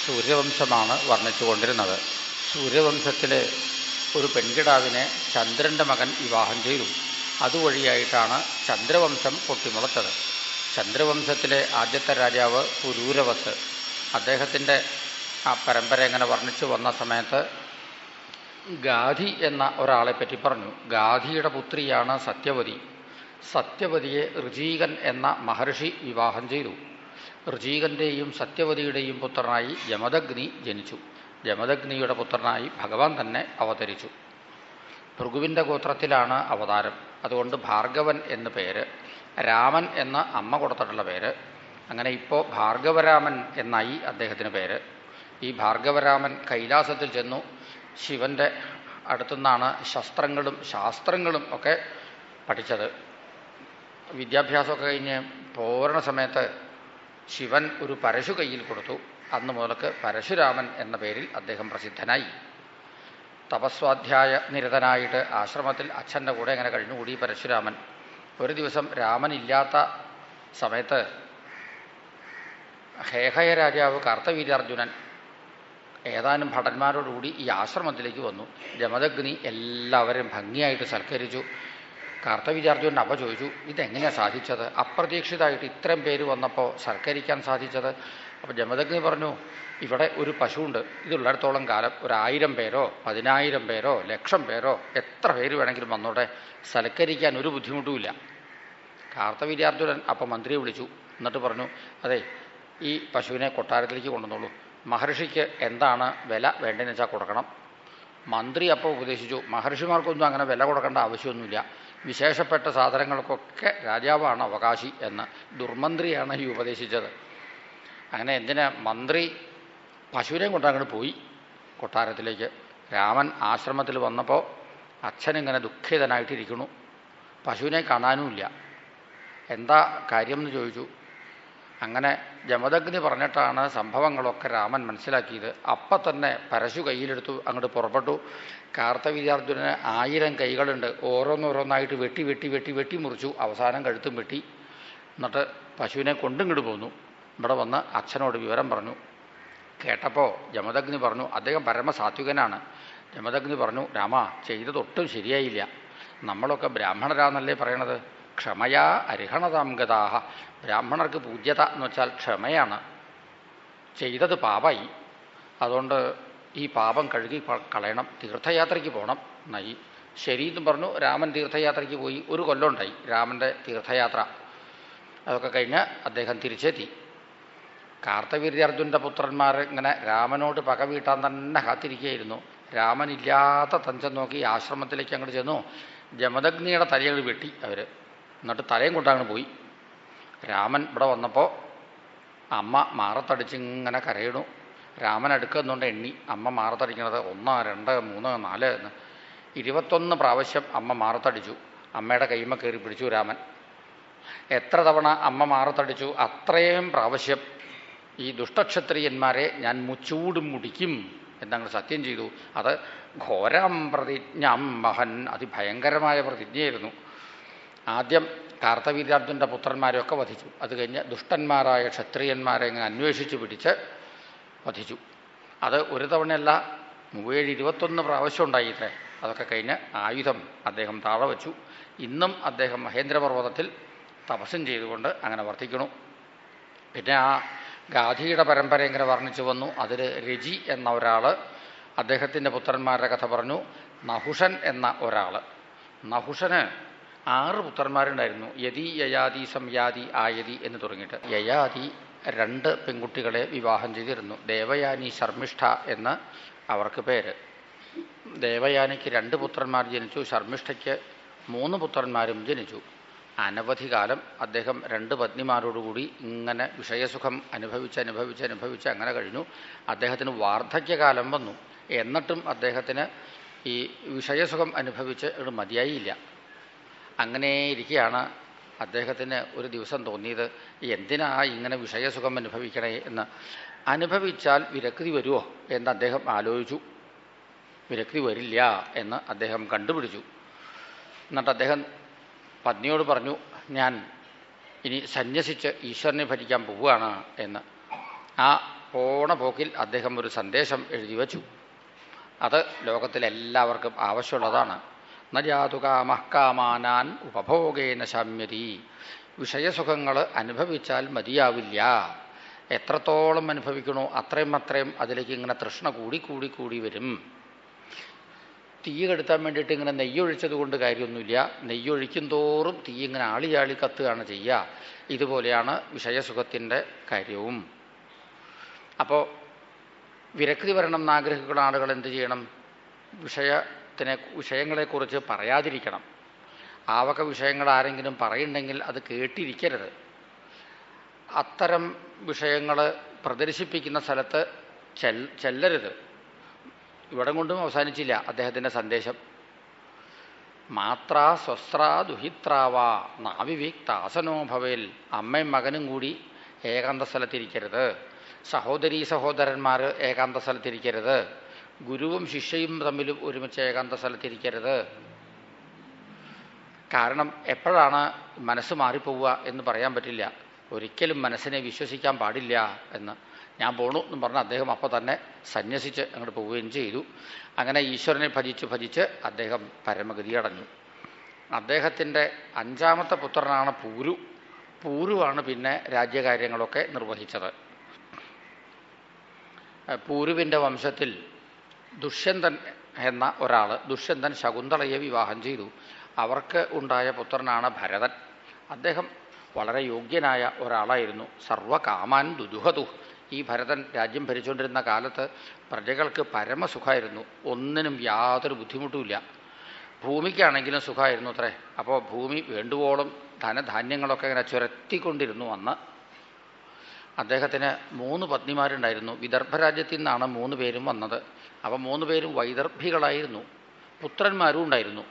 സൂര്യവംശമാണ് വർണ്ണിച്ചുകൊണ്ടിരുന്നത്. സൂര്യവംശത്തിലെ ഒരു പെൺകിടാവിനെ ചന്ദ്രൻ്റെ മകൻ വിവാഹം ചെയ്തു. അതുവഴിയായിട്ടാണ് ചന്ദ്രവംശം പൊട്ടിമുളച്ചത്. ചന്ദ്രവംശത്തിലെ ആദ്യത്തെ രാജാവ് പുരൂരവസ്. അദ്ദേഹത്തിൻ്റെ ആ പരമ്പര എങ്ങനെ വർണ്ണിച്ചു വന്ന സമയത്ത് ഗാധി എന്ന ഒരാളെ പറ്റി പറഞ്ഞു. ഗാധിയുടെ പുത്രിയാണ് സത്യവതി. സത്യവതിയെ ഋചീകൻ എന്ന മഹർഷി വിവാഹം ചെയ്തു. ഋചീകൻ്റെയും സത്യവതിയുടെയും പുത്രനായി ജമദഗ്നി ജനിച്ചു. ജമദഗ്നിയുടെ പുത്രനായി ഭഗവാൻ തന്നെ അവതരിച്ചു. ഭൃഗുവിൻ്റെ ഗോത്രത്തിലാണ് അവതാരം. അതുകൊണ്ട് ഭാർഗവൻ എന്ന് പേര്. രാമൻ എന്ന അമ്മ കൊടുത്തിട്ടുള്ള പേര്. അങ്ങനെ ഇപ്പോൾ ഭാർഗവരാമൻ എന്നായി അദ്ദേഹത്തിന് പേര്. ഈ ഭാർഗവരാമൻ കൈലാസത്തിൽ ചെന്നു. ശിവൻ്റെ അടുത്തുനിന്നാണ് ശസ്ത്രങ്ങളും ശാസ്ത്രങ്ങളും ഒക്കെ പഠിച്ചത്. വിദ്യാഭ്യാസമൊക്കെ കഴിഞ്ഞ് പോരണ സമയത്ത് ശിവൻ ഒരു പരശു കയ്യിൽ കൊടുത്തു. അന്ന് മുതൽക്ക് പരശുരാമൻ എന്ന പേരിൽ അദ്ദേഹം പ്രസിദ്ധനായി. തപസ്വാധ്യായ നിരതനായിട്ട് ആശ്രമത്തിൽ അച്ഛൻ്റെ കൂടെ ഇങ്ങനെ കഴിഞ്ഞുകൂടി പരശുരാമൻ. ഒരു ദിവസം രാമനില്ലാത്ത സമയത്ത് ഹേഹയ രാജാവ് കാർത്തവീര്യാർജുനൻ ഏതാനും ഭടന്മാരോടുകൂടി ഈ ആശ്രമത്തിലേക്ക് വന്നു. ജമദഗ്നി എല്ലാവരെയും ഭംഗിയായിട്ട് സൽക്കരിച്ചു. കാർത്തവീര്യാർജുനൻ അപ്പ ചോദിച്ചു, ഇതെങ്ങനെയാണ് സാധിച്ചത്? അപ്രതീക്ഷിതമായിട്ട് ഇത്രയും പേര് വന്നപ്പോൾ സൽക്കരിക്കാൻ സാധിച്ചത്? അപ്പോൾ ജമദഗ്നി പറഞ്ഞു, ഇവിടെ ഒരു പശുവുണ്ട്. ഇതുള്ളിടത്തോളം കാലം 1000 പേരോ 10,000 പേരോ 1,00,000 പേരോ എത്ര പേര് വേണമെങ്കിലും വന്നോട്ടെ, സൽക്കരിക്കാൻ ഒരു ബുദ്ധിമുട്ടുമില്ല. കാർത്തവീര്യാർജുനൻ അപ്പം മന്ത്രിയെ വിളിച്ചു. എന്നിട്ട് പറഞ്ഞു, അതെ, ഈ പശുവിനെ കൊട്ടാരത്തിലേക്ക് കൊണ്ടുവന്നോളൂ. മഹർഷിക്ക് എന്താണ് വില വേണ്ടതെന്ന് വെച്ചാൽ കൊടുക്കണം. മന്ത്രി അപ്പോൾ ഉപദേശിച്ചു, മഹർഷിമാർക്കൊന്നും അങ്ങനെ വില കൊടുക്കേണ്ട ആവശ്യമൊന്നുമില്ല. വിശേഷപ്പെട്ട സാധനങ്ങൾക്കൊക്കെ രാജാവാണ് അവകാശി എന്ന് ദുർമന്ത്രിയാണ് ഈ ഉപദേശിച്ചത്. അങ്ങനെ എന്തിനാ മന്ത്രി പശുവിനെയും കൊണ്ടങ്ങോട്ട് പോയി കൊട്ടാരത്തിലേക്ക്. രാമൻ ആശ്രമത്തിൽ വന്നപ്പോൾ അച്ഛനിങ്ങനെ ദുഃഖിതനായിട്ടിരിക്കണു. പശുവിനെ കാണാനുമില്ല. എന്താ കാര്യം എന്ന് ചോദിച്ചു. അങ്ങനെ ജമദഗ്നി പറഞ്ഞിട്ടാണ് സംഭവങ്ങളൊക്കെ രാമൻ മനസ്സിലാക്കിയത്. അപ്പം തന്നെ പരശു കയ്യിലെടുത്തു അങ്ങോട്ട് പുറപ്പെട്ടു. കാർത്തവീര്യാർജുനന് 1000 കൈകളുണ്ട്. ഓരോന്നോരോന്നായിട്ട് വെട്ടി വെട്ടി വെട്ടി വെട്ടി മുറിച്ചു. അവസാനം കഴുത്തും വെട്ടി. എന്നിട്ട് പശുവിനെ കൊണ്ടിങ്ങോട്ട് പോന്നു. ഇവിടെ വന്ന് അച്ഛനോട് വിവരം പറഞ്ഞു. കേട്ടപ്പോൾ ജമദഗ്നി പറഞ്ഞു, അദ്ദേഹം പരമസാത്വികനാണ്. ജമദഗ്നി പറഞ്ഞു, രാമ, ചെയ്തതൊട്ടും ശരിയായില്ല. നമ്മളൊക്കെ ബ്രാഹ്മണരാന്നല്ലേ പറയണത്. ക്ഷമയാ അരിഹണതാം ഗതാഹ. ബ്രാഹ്മണർക്ക് പൂജ്യത എന്ന് വെച്ചാൽ ക്ഷമയാണ്. ചെയ്തത് പാപമായി. അതുകൊണ്ട് ഈ പാപം കഴുകി കളയണം. തീർത്ഥയാത്രയ്ക്ക് പോകണം എന്നായി. ശരിയെന്നും പറഞ്ഞു. രാമൻ തീർത്ഥയാത്രയ്ക്ക് പോയി. 1 കൊല്ലം ഉണ്ടായി രാമൻ്റെ തീർത്ഥയാത്ര. അതൊക്കെ കഴിഞ്ഞ് അദ്ദേഹം തിരിച്ചെത്തി. കാർത്തവീര്യാർജുനൻ്റെ പുത്രന്മാർ ഇങ്ങനെ രാമനോട് പക വീട്ടാൻ തന്നെ കാത്തിരിക്കുകയായിരുന്നു. രാമനില്ലാത്ത തഞ്ചം നോക്കി ആശ്രമത്തിലേക്ക് അങ്ങോട്ട് ചെന്നു. ജമദഗ്നിയുടെ തലയങ്ങൾ വെട്ടി അവർ. എന്നിട്ട് തലയും കൊണ്ടങ്ങോട്ട് പോയി. രാമൻ ഇവിടെ വന്നപ്പോൾ അമ്മ മാറത്തടിച്ചിങ്ങനെ കരയണു. രാമൻ അടുക്കുന്നുണ്ട് എണ്ണി. അമ്മ മാറത്തടിക്കണത് 1 2 3 4 എന്ന് 21 പ്രാവശ്യം അമ്മ മാറത്തടിച്ചു. അമ്മയുടെ കൈമ കയറി പിടിച്ചു രാമൻ. എത്ര തവണ അമ്മ മാറത്തടിച്ചു അത്രയും പ്രാവശ്യം ഈ ദുഷ്ടക്ഷത്രിയന്മാരെ ഞാൻ മുച്ചൂടും മുടിക്കും എന്നങ്ങൾ സത്യം ചെയ്തു. അത് ഘോരം പ്രതിജ്ഞാം മഹൻ. അതിഭയങ്കരമായ പ്രതിജ്ഞയായിരുന്നു. ആദ്യം കാർത്തവീര്യാർജുനൻ്റെ പുത്രന്മാരെയൊക്കെ വധിച്ചു. അത് കഴിഞ്ഞ് ദുഷ്ടന്മാരായ ക്ഷത്രിയന്മാരെ ഇങ്ങനെ അന്വേഷിച്ച് പിടിച്ച് വധിച്ചു. അത് ഒരു തവണയല്ല, 21 പ്രാവശ്യം ഉണ്ടായിത്രേ. അതൊക്കെ കഴിഞ്ഞ് ആയുധം അദ്ദേഹം താഴെ വച്ചു. ഇന്നും അദ്ദേഹം മഹേന്ദ്രപർവ്വതത്തിൽ തപസ്സും ചെയ്തുകൊണ്ട് അങ്ങനെ വർത്തിക്കണു. പിന്നെ ആ ഗാധിയുടെ പരമ്പര ഇങ്ങനെ വർണ്ണിച്ചു വന്നു. അതിൽ രജി എന്ന ഒരാൾ അദ്ദേഹത്തിൻ്റെ പുത്രന്മാരുടെ കഥ പറഞ്ഞു. നഹുഷൻ എന്ന ഒരാൾ. നഹുഷന് 6 പുത്രന്മാരുണ്ടായിരുന്നു. യതി, യയാതി, സംയാതി, ആയതി എന്ന് തുടങ്ങിയിട്ട്. യയാതി 2 പെൺകുട്ടികളെ വിവാഹം ചെയ്തിരുന്നു. ദേവയാനി, ശർമ്മിഷ്ഠ എന്ന് അവർക്ക് പേര്. ദേവയാനിക്ക് 2 പുത്രന്മാർ ജനിച്ചു. ശർമ്മിഷ്ഠയ്ക്ക് 3 പുത്രന്മാരും ജനിച്ചു. അനവധി കാലം അദ്ദേഹം 2 പത്നിമാരോടുകൂടി ഇങ്ങനെ വിഷയസുഖം അനുഭവിച്ച് അങ്ങനെ കഴിഞ്ഞു. അദ്ദേഹത്തിന് വാർദ്ധക്യകാലം വന്നു. എന്നിട്ടും അദ്ദേഹത്തിന് ഈ വിഷയസുഖം അനുഭവിച്ച് മതിയായില്ല. അങ്ങനെ ഇരിക്കുകയാണ് അദ്ദേഹത്തിന് ഒരു ദിവസം തോന്നിയത്, എന്തിനാ ഇങ്ങനെ വിഷയസുഖം അനുഭവിക്കണേ എന്ന്. അനുഭവിച്ചാൽ വിരക്തി വരുമോ എന്ന് അദ്ദേഹം ആലോചിച്ചു. വിരക്തി വരില്ല എന്ന് അദ്ദേഹം കണ്ടുപിടിച്ചു. എന്നിട്ട് അദ്ദേഹം പത്നിയോട് പറഞ്ഞു, ഞാൻ ഇനി സന്യസിച്ച് ഈശ്വരനെ ഭരിക്കാൻ പോവുകയാണ് എന്ന്. ആ പോണ പോക്കിൽ അദ്ദേഹം ഒരു സന്ദേശം എഴുതി വച്ചു. അത് ലോകത്തിലെല്ലാവർക്കും ആവശ്യമുള്ളതാണ്. ന ജാതുകാമഃകാമാനാൻ ഉപഭോഗേന ശമ്യതി. വിഷയസുഖങ്ങൾ അനുഭവിച്ചാൽ മതിയാവില്ല. എത്രത്തോളം അനുഭവിക്കണോ അത്രയും അതിലേക്ക് ഇങ്ങനെ തൃഷ്ണ കൂടി വരും. തീ കെടുത്താൻ വേണ്ടിയിട്ട് ഇങ്ങനെ നെയ്യൊഴിച്ചത് കൊണ്ട് കാര്യമൊന്നുമില്ല. നെയ്യൊഴിക്കും തോറും തീ ഇങ്ങനെ ആളി കത്തുകയാണ് ചെയ്യുക. ഇതുപോലെയാണ് വിഷയസുഖത്തിൻ്റെ കാര്യവും. അപ്പോൾ വിരക്തി വരണം എന്നാഗ്രഹിക്കുന്ന ആളുകൾ എന്ത് ചെയ്യണം? വിഷയങ്ങളെക്കുറിച്ച് പറയാതിരിക്കണം. ആവക വിഷയങ്ങൾ ആരെങ്കിലും പറയുന്നുണ്ടെങ്കിൽ അത് കേട്ടിരിക്കരുത്. അത്തരം വിഷയങ്ങൾ പ്രദർശിപ്പിക്കുന്ന സ്ഥലത്ത് ചെല്ലരുത്. ഇവിടം കൊണ്ടും അവസാനിച്ചില്ല അദ്ദേഹത്തിൻ്റെ സന്ദേശം. മാത്രാ സ്വസ്ത്രാ ദുഹിത്രാവാ നാവിവിക്താസനോ ഭവേൽ. അമ്മയും മകനും കൂടി ഏകാന്ത സ്ഥലത്തിരിക്കരുത്. സഹോദരീ സഹോദരന്മാർ ഏകാന്ത സ്ഥലത്തിരിക്കരുത്. ഗുരുവും ശിഷ്യയും തമ്മിലും ഒരുമിച്ച് ഏകാന്ത സ്ഥലത്തിരിക്കരുത്. കാരണം എപ്പോഴാണ് മനസ്സ് മാറിപ്പോവുക എന്ന് പറയാൻ പറ്റില്ല. ഒരിക്കലും മനസ്സിനെ വിശ്വസിക്കാൻ പാടില്ല എന്ന്. ഞാൻ പോണു എന്ന് പറഞ്ഞ് അദ്ദേഹം അപ്പോൾ തന്നെ സന്യസിച്ച് അങ്ങോട്ട് പോവുകയും ചെയ്തു. അങ്ങനെ ഈശ്വരനെ ഭജിച്ച് അദ്ദേഹം പരമഗതി അടഞ്ഞു. അദ്ദേഹത്തിൻ്റെ 5ാമത്തെ പുത്രനാണ് പൂരു. പൂരുവാണ് പിന്നെ രാജ്യകാര്യങ്ങളൊക്കെ നിർവഹിച്ചത്. പൂരുവിൻ്റെ വംശത്തിൽ ദുഷ്യന്തൻ എന്ന ഒരാൾ, ദുഷ്യന്തൻ ശകുന്തളയെ വിവാഹം ചെയ്തു. അവർക്ക് ഉണ്ടായ പുത്രനാണ് ഭരതൻ. അദ്ദേഹം വളരെ യോഗ്യനായ ഒരാളായിരുന്നു. സർവകാമാൻ ദുരുഹതു. ഈ ഭരതൻ രാജ്യം ഭരിച്ചുകൊണ്ടിരുന്ന കാലത്ത് പ്രജകൾക്ക് പരമസുഖമായിരുന്നു. ഒന്നിനും യാതൊരു ബുദ്ധിമുട്ടുമില്ല. ഭൂമിക്കാണെങ്കിലും സുഖമായിരുന്നു അത്രേ. അപ്പോൾ ഭൂമി വേണ്ടുവോളം ധനധാന്യങ്ങളൊക്കെ ഇങ്ങനെ ചുരത്തിക്കൊണ്ടിരുന്നു. അന്ന് അദ്ദേഹത്തിന് 3 പത്നിമാരുണ്ടായിരുന്നു. വിദർഭരാജ്യത്തിൽ നിന്നാണ് 3 പേരും വന്നത്. അപ്പോൾ 3 പേരും വൈദർഭികളായിരുന്നു. പുത്രന്മാരും ഉണ്ടായിരുന്നു.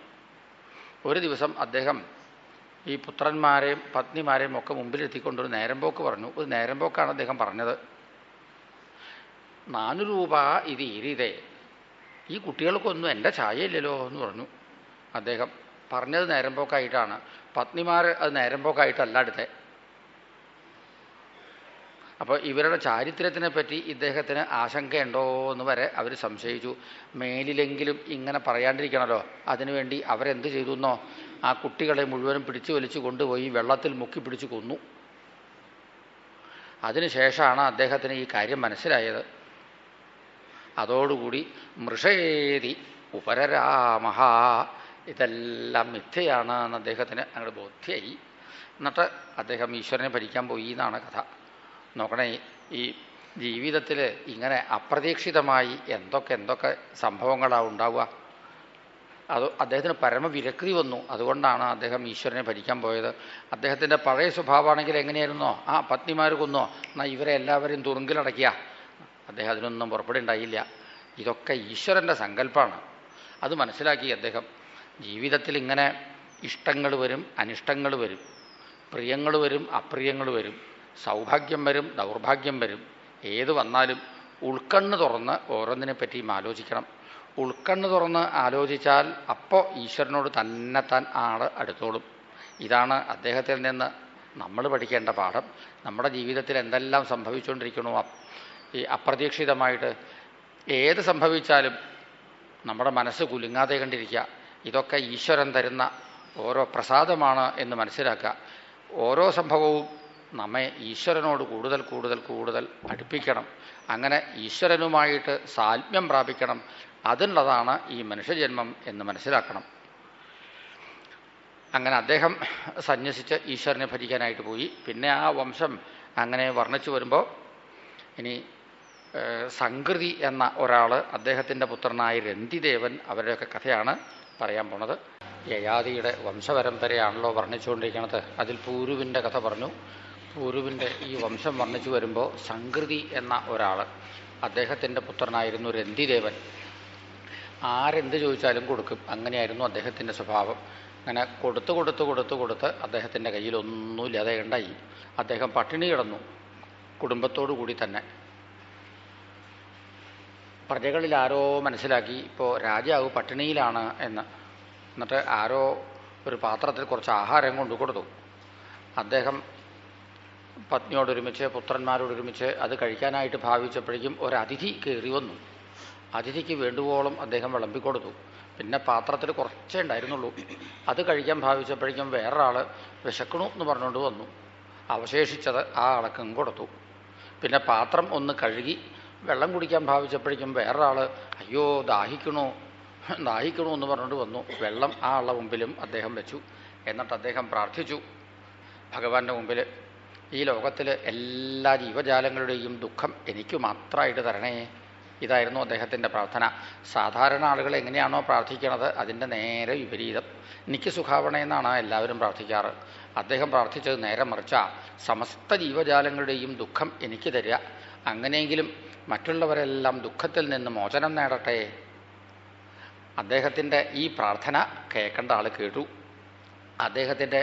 ഒരു ദിവസം അദ്ദേഹം ഈ പുത്രന്മാരെയും പത്നിമാരെയും ഒക്കെ മുമ്പിലെത്തിക്കൊണ്ടൊരു നേരമ്പോക്ക് പറഞ്ഞു. ഒരു നേരമ്പോക്കാണ് അദ്ദേഹം പറഞ്ഞത്. 4 രൂപ ഇത് ഇരിതേ. ഈ കുട്ടികൾക്കൊന്നും എൻ്റെ ചായയില്ലല്ലോ എന്ന് പറഞ്ഞു. അദ്ദേഹം പറഞ്ഞത് നേരമ്പോക്കായിട്ടാണ്. പത്നിമാർ അത് നേരമ്പോക്കായിട്ടല്ല അടുത്തേ. അപ്പോൾ ഇവരുടെ ചാരിത്രത്തിനെ പറ്റി ഇദ്ദേഹത്തിന് ആശങ്കയുണ്ടോ എന്ന് വരെ അവർ സംശയിച്ചു. മേലിലെങ്കിലും ഇങ്ങനെ പറയാണ്ടിരിക്കണമല്ലോ, അതിനുവേണ്ടി അവരെന്ത് ചെയ്തു എന്നോ, ആ കുട്ടികളെ മുഴുവനും പിടിച്ചു വലിച്ചു കൊണ്ടുപോയി വെള്ളത്തിൽ മുക്കി പിടിച്ചു കൊന്നു. അതിനുശേഷമാണ് അദ്ദേഹത്തിന് ഈ കാര്യം മനസ്സിലായത്. അതോടുകൂടി മൃഷേതി ഉപരരാമഹ, ഇതെല്ലാം മിഥ്യയാണ് എന്ന് അദ്ദേഹത്തിന് അങ്ങോട്ട് ബോധ്യമായി. എന്നിട്ട് അദ്ദേഹം ഈശ്വരനെ ഭരിക്കാൻ പോയി എന്നാണ് കഥ. നോക്കണേ, ഈ ജീവിതത്തിൽ ഇങ്ങനെ അപ്രതീക്ഷിതമായി എന്തൊക്കെ സംഭവങ്ങളാണ് ഉണ്ടാവുക. അത് അദ്ദേഹത്തിന് പരമവിരക്തി വന്നു. അതുകൊണ്ടാണ് അദ്ദേഹം ഈശ്വരനെ ഭരിക്കാൻ പോയത്. അദ്ദേഹത്തിൻ്റെ പഴയ സ്വഭാവമാണെങ്കിൽ എങ്ങനെയായിരുന്നോ, ആ പത്നിമാർ കൊന്നോ, എന്നാൽ ഇവരെ എല്ലാവരെയും തുറുങ്കിലടക്കിയ. അദ്ദേഹം അതിനൊന്നും പുറപ്പെടുണ്ടായില്ല. ഇതൊക്കെ ഈശ്വരൻ്റെ സങ്കല്പമാണ്. അത് മനസ്സിലാക്കി അദ്ദേഹം. ജീവിതത്തിൽ ഇങ്ങനെ ഇഷ്ടങ്ങൾ വരും, അനിഷ്ടങ്ങൾ വരും, പ്രിയങ്ങൾ വരും, അപ്രിയങ്ങൾ വരും, സൗഭാഗ്യം വരും, ദൗർഭാഗ്യം വരും. ഏത് വന്നാലും ഉൾക്കണ്ണ് തുറന്ന് ഓരോന്നിനെ പറ്റിയും ആലോചിക്കണം. ഉൾക്കണ്ണ് തുറന്ന് ആലോചിച്ചാൽ അപ്പോൾ ഈശ്വരനോട് തന്നെത്താൻ ആൾ അടുത്തോളും. ഇതാണ് അദ്ദേഹത്തിൽ നിന്ന് നമ്മൾ പഠിക്കേണ്ട പാഠം. നമ്മുടെ ജീവിതത്തിൽ എന്തെല്ലാം സംഭവിച്ചുകൊണ്ടിരിക്കണോ, ഈ അപ്രതീക്ഷിതമായിട്ട് ഏത് സംഭവിച്ചാലും നമ്മുടെ മനസ്സ് കുലുങ്ങാതെ കണ്ടിരിക്കുക. ഇതൊക്കെ ഈശ്വരൻ തരുന്ന ഓരോ പ്രസാദമാണ് എന്ന് മനസ്സിലാക്കുക. ഓരോ സംഭവവും നമ്മെ ഈശ്വരനോട് കൂടുതൽ അടുപ്പിക്കണം. അങ്ങനെ ഈശ്വരനുമായിട്ട് സാൽമ്യം പ്രാപിക്കണം. അതിനുള്ളതാണ് ഈ മനുഷ്യജന്മം എന്ന് മനസ്സിലാക്കണം. അങ്ങനെ അദ്ദേഹം സന്യസിച്ച് ഈശ്വരനെ ഭരിക്കാനായിട്ട് പോയി. പിന്നെ ആ വംശം അങ്ങനെ വർണ്ണിച്ചു വരുമ്പോൾ ഇനി സംകൃതി എന്ന ഒരാൾ, അദ്ദേഹത്തിൻ്റെ പുത്രനായ രന്തിദേവൻ, അവരുടെയൊക്കെ കഥയാണ് പറയാൻ പോണത്. യയാതിയുടെ വംശപരമ്പരയാണല്ലോ വർണ്ണിച്ചുകൊണ്ടിരിക്കുന്നത്. അതിൽ പൂരുവിൻ്റെ കഥ പറഞ്ഞു. പൂരുവിൻ്റെ ഈ വംശം വർണ്ണിച്ചു വരുമ്പോൾ സംകൃതി എന്ന ഒരാൾ, അദ്ദേഹത്തിൻ്റെ പുത്രനായിരുന്നു രന്തിദേവൻ. ആരെന്ത് ചോദിച്ചാലും കൊടുക്കും. അങ്ങനെയായിരുന്നു അദ്ദേഹത്തിൻ്റെ സ്വഭാവം. അങ്ങനെ കൊടുത്ത് അദ്ദേഹത്തിൻ്റെ കയ്യിലൊന്നുമില്ലാതെ ഉണ്ടായി. അദ്ദേഹം പട്ടിണി കിടന്നു, കുടുംബത്തോടു കൂടി തന്നെ. പ്രജകളിൽ ആരോ മനസ്സിലാക്കി ഇപ്പോൾ രാജാവ് പട്ടിണിയിലാണ് എന്ന്. എന്നിട്ട് ആരോ ഒരു പാത്രത്തിൽ കുറച്ച് ആഹാരം കൊണ്ടു കൊടുത്തു. അദ്ദേഹം പത്നിയോടൊരുമിച്ച് പുത്രന്മാരോടൊരുമിച്ച് അത് കഴിക്കാനായിട്ട് ഭാവിച്ചപ്പോഴേക്കും ഒരതിഥി കയറി വന്നു. അതിഥിക്ക് വേണ്ടുവോളം അദ്ദേഹം വിളമ്പിക്കൊടുത്തു. പിന്നെ പാത്രത്തിൽ കുറച്ചേ ഉണ്ടായിരുന്നുള്ളൂ. അത് കഴിക്കാൻ ഭാവിച്ചപ്പോഴേക്കും വേറൊരാൾ വിശക്കണു എന്ന് പറഞ്ഞുകൊണ്ട് വന്നു. അവശേഷിച്ചത് ആ ആൾക്കും കൊടുത്തു. പിന്നെ പാത്രം ഒന്ന് കഴുകി വെള്ളം കുടിക്കാൻ ഭാവിച്ചപ്പോഴേക്കും വേറൊരാൾ അയ്യോ ദാഹിക്കണു എന്ന് പറഞ്ഞുകൊണ്ട് വന്നു. വെള്ളം ആ ആളുടെ മുമ്പിലും അദ്ദേഹം വെച്ചു. എന്നിട്ട് അദ്ദേഹം പ്രാർത്ഥിച്ചു ഭഗവാന്റെ മുമ്പിൽ, ഈ ലോകത്തിൽ എല്ലാ ജീവജാലങ്ങളുടെയും ദുഃഖം എനിക്ക് മാത്രമായിട്ട് തരണേ. ഇതായിരുന്നു അദ്ദേഹത്തിൻ്റെ പ്രാർത്ഥന. സാധാരണ ആളുകൾ എങ്ങനെയാണോ പ്രാർത്ഥിക്കണത് അതിൻ്റെ നേരെ വിപരീതം. എനിക്ക് സുഖാവണമെന്നാണ് എല്ലാവരും പ്രാർത്ഥിക്കാറ്. അദ്ദേഹം പ്രാർത്ഥിച്ചത് നേരെ മറിച്ചാ, സമസ്ത ജീവജാലങ്ങളുടെയും ദുഃഖം എനിക്ക് തരിക, അങ്ങനെയെങ്കിലും മറ്റുള്ളവരെല്ലാം ദുഃഖത്തിൽ നിന്ന് മോചനം നേടട്ടെ. അദ്ദേഹത്തിൻ്റെ ഈ പ്രാർത്ഥന കേൾക്കേണ്ട ആൾ കേട്ടു. അദ്ദേഹത്തിൻ്റെ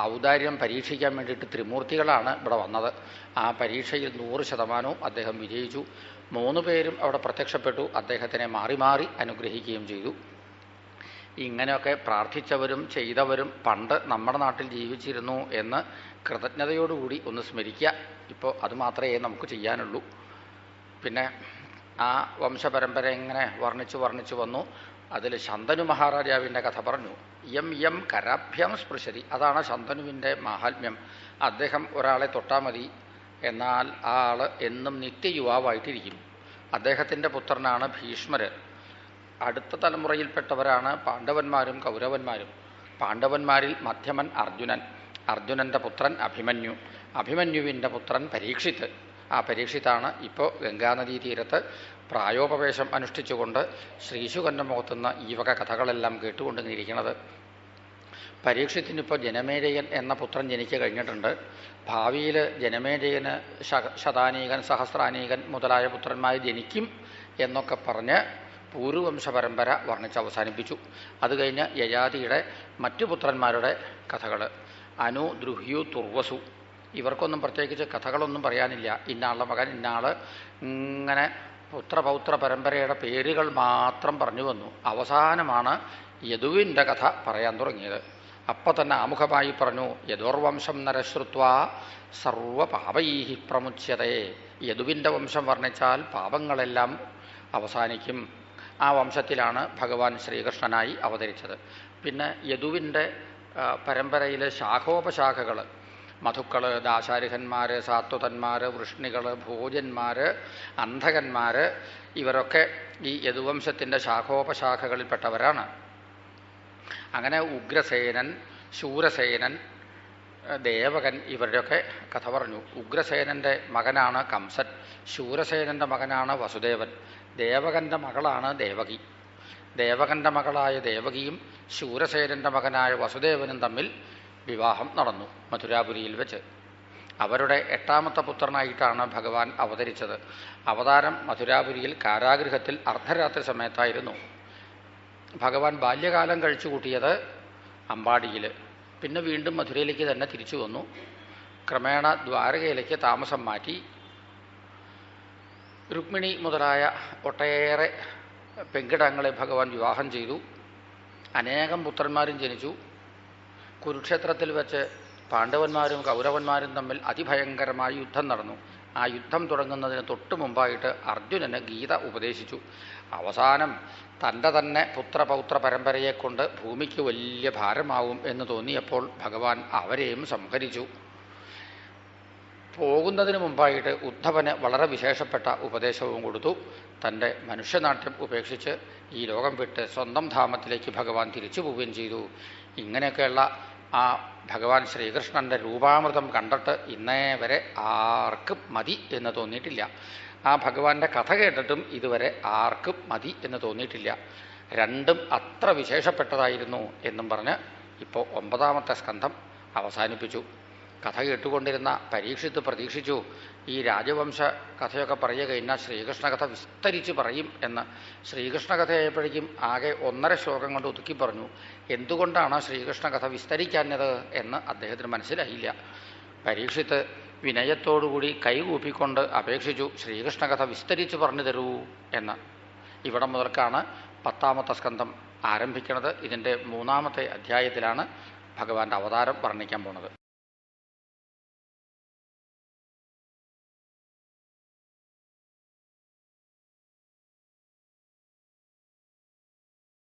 ഔദാര്യം പരീക്ഷിക്കാൻ വേണ്ടിയിട്ട് ത്രിമൂർത്തികളാണ് ഇവിടെ വന്നത്. ആ പരീക്ഷയിൽ 100% അദ്ദേഹം വിജയിച്ചു. 3 പേരും അവിടെ പ്രത്യക്ഷപ്പെട്ടു. അദ്ദേഹത്തിനെ മാറി മാറി അനുഗ്രഹിക്കുകയും ചെയ്തു. ഇങ്ങനെയൊക്കെ പ്രാർത്ഥിച്ചവരും ചെയ്തവരും പണ്ട് നമ്മുടെ നാട്ടിൽ ജീവിച്ചിരുന്നു എന്ന് കൃതജ്ഞതയോടുകൂടി ഒന്ന് സ്മരിക്കുക. ഇപ്പോൾ അത് മാത്രമേ നമുക്ക് ചെയ്യാനുള്ളൂ. പിന്നെ ആ വംശപരമ്പര ഇങ്ങനെ വർണ്ണിച്ചു വന്നു. അതിൽ ശന്തനു മഹാരാജാവിൻ്റെ കഥ പറഞ്ഞു. യം കരാഭ്യം സ്പൃശതി, അതാണ് ശന്തനുവിൻ്റെ മാഹാത്മ്യം. അദ്ദേഹം ഒരാളെ തൊട്ടാൽ മതി, എന്നാൽ ആ ആൾ എന്നും നിത്യയുവാവായിട്ടിരിക്കും. അദ്ദേഹത്തിൻ്റെ പുത്രനാണ് ഭീഷ്മർ. അടുത്ത തലമുറയിൽപ്പെട്ടവരാണ് പാണ്ഡവന്മാരും കൗരവന്മാരും. പാണ്ഡവന്മാരിൽ മധ്യമൻ അർജുനൻ, അർജുനൻ്റെ പുത്രൻ അഭിമന്യു, അഭിമന്യുവിൻ്റെ പുത്രൻ പരീക്ഷിത്ത്. ആ പരീക്ഷിത്താണ് ഇപ്പോൾ ഗംഗാനദീ തീരത്ത് പ്രായോപവേശം അനുഷ്ഠിച്ചുകൊണ്ട് ശ്രീശുകൻ്റെ മുഖത്തുനിന്ന് ഈ വക കഥകളെല്ലാം കേട്ടുകൊണ്ടിരിക്കുന്നത്. പരീക്ഷത്തിനിപ്പോൾ ജനമേജയൻ എന്ന പുത്രൻ ജനിച്ചു കഴിഞ്ഞിട്ടുണ്ട്. ഭാവിയിൽ ജനമേജയന് ശതാനീകൻ, സഹസ്രാനീകൻ മുതലായ പുത്രന്മാർ ജനിക്കും എന്നൊക്കെ പറഞ്ഞ് പൂർവവംശ പരമ്പര വർണ്ണിച്ച് അവസാനിപ്പിച്ചു. അത് കഴിഞ്ഞ് യയാതിയുടെ മറ്റു പുത്രന്മാരുടെ കഥകൾ, അനു, ദ്രുഹ്യു, തുർവസു, ഇവർക്കൊന്നും പ്രത്യേകിച്ച് കഥകളൊന്നും പറയാനില്ല. ഇന്നാളുടെ മകൻ, ഇന്നാൾ, ഇങ്ങനെ പുത്രപൗത്ര പരമ്പരയുടെ പേരുകൾ മാത്രം പറഞ്ഞു വന്നു. അവസാനമാണ് യദുവിൻ്റെ കഥ പറയാൻ തുടങ്ങിയത്. അപ്പം തന്നെ ആമുഖമായി പറഞ്ഞു, യദുർവംശം നരശ്രുത്വാ സർവപാപൈഹി പ്രമുച്യതേ. യദുവിൻ്റെ വംശം വർണ്ണിച്ചാൽ പാപങ്ങളെല്ലാം അവസാനിക്കും. ആ വംശത്തിലാണ് ഭഗവാൻ ശ്രീകൃഷ്ണനായി അവതരിച്ചത്. പിന്നെ യദുവിൻ്റെ പരമ്പരയിൽ ശാഖോപശാഖകൾ, മധുക്കൾ, ദാശാരിഹന്മാർ, സാത്വതന്മാർ, വൃഷ്ണികൾ, ഭോജന്മാർ, അന്ധകന്മാർ, ഇവരൊക്കെ ഈ യദുവംശത്തിൻ്റെ ശാഖോപശാഖകളിൽപ്പെട്ടവരാണ്. അങ്ങനെ ഉഗ്രസേനൻ, ശൂരസേനൻ, ദേവകൻ, ഇവരുടെയൊക്കെ കഥ പറഞ്ഞു. ഉഗ്രസേനൻ്റെ മകനാണ് കംസൻ, ശൂരസേനൻ്റെ മകനാണ് വസുദേവൻ, ദേവകൻ്റെ മകളാണ് ദേവകി. ദേവകൻ്റെ മകളായ ദേവകിയും ശൂരസേനൻ്റെ മകനായ വസുദേവനും തമ്മിൽ വിവാഹം നടന്നു മഥുരാപുരിയിൽ വെച്ച്. അവരുടെ 8ാമത്തെ പുത്രനായിട്ടാണ് ഭഗവാൻ അവതരിച്ചത്. അവതാരം മഥുരാപുരിയിൽ കാരാഗൃഹത്തിൽ അർദ്ധരാത്രി സമയത്തായിരുന്നു. ഭഗവാൻ ബാല്യകാലം കഴിച്ചു കൂട്ടിയത് അമ്പാടിയിൽ. പിന്നെ വീണ്ടും മഥുരയിലേക്ക് തന്നെ തിരിച്ചു വന്നു. ക്രമേണ ദ്വാരകയിലേക്ക് താമസം മാറ്റി. രുക്മിണി മുതലായ ഒട്ടേറെ പെങ്കിടങ്ങളെ ഭഗവാൻ വിവാഹം ചെയ്തു. അനേകം പുത്രന്മാരും ജനിച്ചു. കുരുക്ഷേത്രത്തിൽ വെച്ച് പാണ്ഡവന്മാരും കൗരവന്മാരും തമ്മിൽ അതിഭയങ്കരമായ യുദ്ധം നടന്നു. ആ യുദ്ധം തുടങ്ങുന്നതിന് തൊട്ടു മുമ്പായിട്ട് അർജുനന് ഗീത ഉപദേശിച്ചു. അവസാനം തൻ്റെ തന്നെ പുത്രപൗത്ര പരമ്പരയെക്കൊണ്ട് ഭൂമിക്ക് വലിയ ഭാരമാവും എന്ന് തോന്നിയപ്പോൾ ഭഗവാൻ അവരെയും സംഹരിച്ചു. പോകുന്നതിന് മുമ്പായിട്ട് ഉദ്ധവന് വളരെ വിശേഷപ്പെട്ട ഉപദേശവും കൊടുത്തു. തൻ്റെ മനുഷ്യനാട്യം ഉപേക്ഷിച്ച് ഈ ലോകം വിട്ട് സ്വന്തം ധാമത്തിലേക്ക് ഭഗവാൻ തിരിച്ചു പോവുകയും ചെയ്തു. ഇങ്ങനെയൊക്കെയുള്ള ആ ഭഗവാൻ ശ്രീകൃഷ്ണൻ്റെ രൂപാമൃതം കണ്ടിട്ട് ഇന്നേ വരെ ആർക്കും മതി എന്ന് തോന്നിയിട്ടില്ല. ആ ഭഗവാന്റെ കഥ കേട്ടിട്ടും ഇതുവരെ ആർക്കും മതി എന്ന് തോന്നിയിട്ടില്ല. രണ്ടും അത്ര വിശേഷപ്പെട്ടതായിരുന്നു എന്നും പറഞ്ഞ് ഇപ്പോൾ 9ാമത്തെ സ്കന്ധം അവസാനിപ്പിച്ചു. കഥ കേട്ടുകൊണ്ടിരുന്ന പരീക്ഷിത്ത് പ്രതീക്ഷിച്ചു, ഈ രാജവംശ കഥയൊക്കെ പറയുക കഴിഞ്ഞാൽ ശ്രീകൃഷ്ണ കഥ വിസ്തരിച്ച് പറയും എന്ന്. ശ്രീകൃഷ്ണ കഥയായപ്പോഴേക്കും ആകെ 1.5 ശ്ലോകം കൊണ്ട് ഒതുക്കി പറഞ്ഞു. എന്തുകൊണ്ടാണ് ശ്രീകൃഷ്ണ കഥ വിസ്തരിക്കാഞ്ഞത് എന്ന് അദ്ദേഹത്തിന് മനസ്സിലായില്ല. പരീക്ഷിത്ത് വിനയത്തോടുകൂടി കൈകൂപ്പിക്കൊണ്ട് അപേക്ഷിച്ചു, ശ്രീകൃഷ്ണ കഥ വിസ്തരിച്ച് പറഞ്ഞു തരൂ എന്ന്. ഇവിടെ മുതൽക്കാണ് 10ാമത്തെ സ്കന്ധം ആരംഭിക്കുന്നത്. ഇതിൻ്റെ 3ാമത്തെ അധ്യായത്തിലാണ് ഭഗവാന്റെ അവതാരം വർണ്ണിക്കാൻ പോണത്.